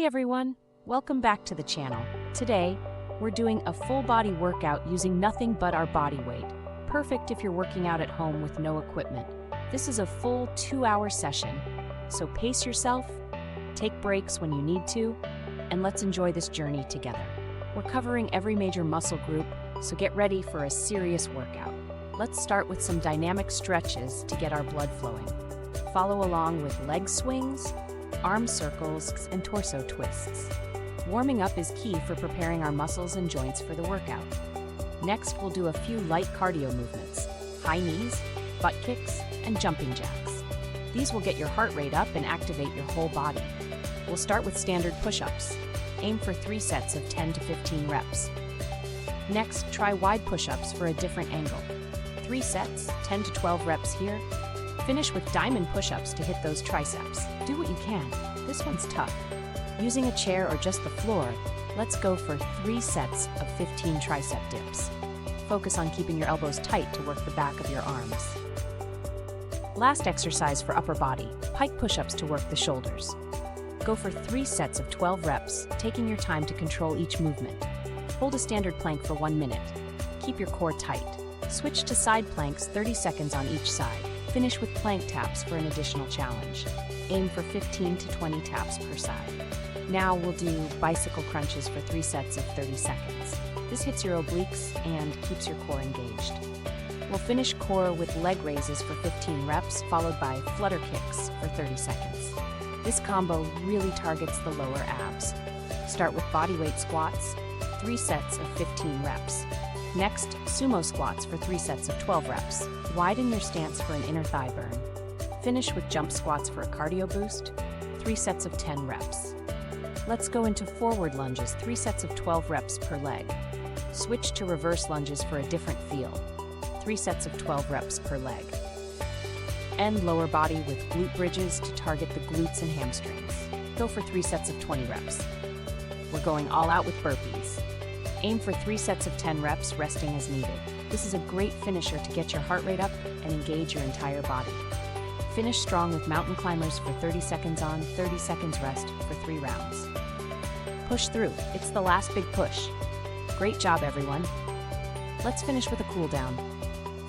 everyone, welcome back to the channel. Today, we're doing a full body workout using nothing but our body weight. Perfect if you're working out at home with no equipment. This is a full 2-hour session, so pace yourself, take breaks when you need to, and let's enjoy this journey together. We're covering every major muscle group, so get ready for a serious workout. Let's start with some dynamic stretches to get our blood flowing. Follow along with leg swings, arm circles, and torso twists. Warming up is key for preparing our muscles and joints for the workout. Next, we'll do a few light cardio movements: high knees, butt kicks, and jumping jacks. These will get your heart rate up and activate your whole body. We'll start with standard push-ups. Aim for 3 sets of 10 to 15 reps. Next, try wide push-ups for a different angle. 3 sets, 10 to 12 reps here. Finish with diamond push-ups to hit those triceps. Do what you can. This one's tough. Using a chair or just the floor, let's go for 3 sets of 15 tricep dips. Focus on keeping your elbows tight to work the back of your arms. Last exercise for upper body, pike push-ups to work the shoulders. Go for 3 sets of 12 reps, taking your time to control each movement. Hold a standard plank for 1 minute. Keep your core tight. Switch to side planks 30 seconds on each side. Finish with plank taps for an additional challenge. Aim for 15 to 20 taps per side. Now we'll do bicycle crunches for 3 sets of 30 seconds. This hits your obliques and keeps your core engaged. We'll finish core with leg raises for 15 reps, followed by flutter kicks for 30 seconds. This combo really targets the lower abs. Start with bodyweight squats, 3 sets of 15 reps. Next, sumo squats for 3 sets of 12 reps. Widen your stance for an inner thigh burn. Finish with jump squats for a cardio boost, 3 sets of 10 reps. Let's go into forward lunges, 3 sets of 12 reps per leg. Switch to reverse lunges for a different feel, 3 sets of 12 reps per leg. End lower body with glute bridges to target the glutes and hamstrings. Go for 3 sets of 20 reps. We're going all out with burpees. Aim for 3 sets of 10 reps, resting as needed. This is a great finisher to get your heart rate up and engage your entire body. Finish strong with mountain climbers for 30 seconds on, 30 seconds rest for 3 rounds. Push through. It's the last big push. Great job, everyone. Let's finish with a cool down.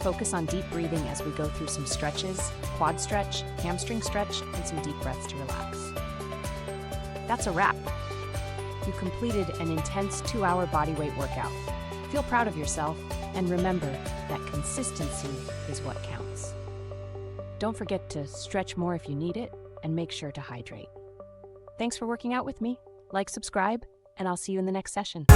Focus on deep breathing as we go through some stretches, quad stretch, hamstring stretch, and some deep breaths to relax. That's a wrap. You completed an intense 2-hour bodyweight workout. Feel proud of yourself, and remember that consistency is what counts. Don't forget to stretch more if you need it, and make sure to hydrate. Thanks for working out with me. Like, subscribe, and I'll see you in the next session.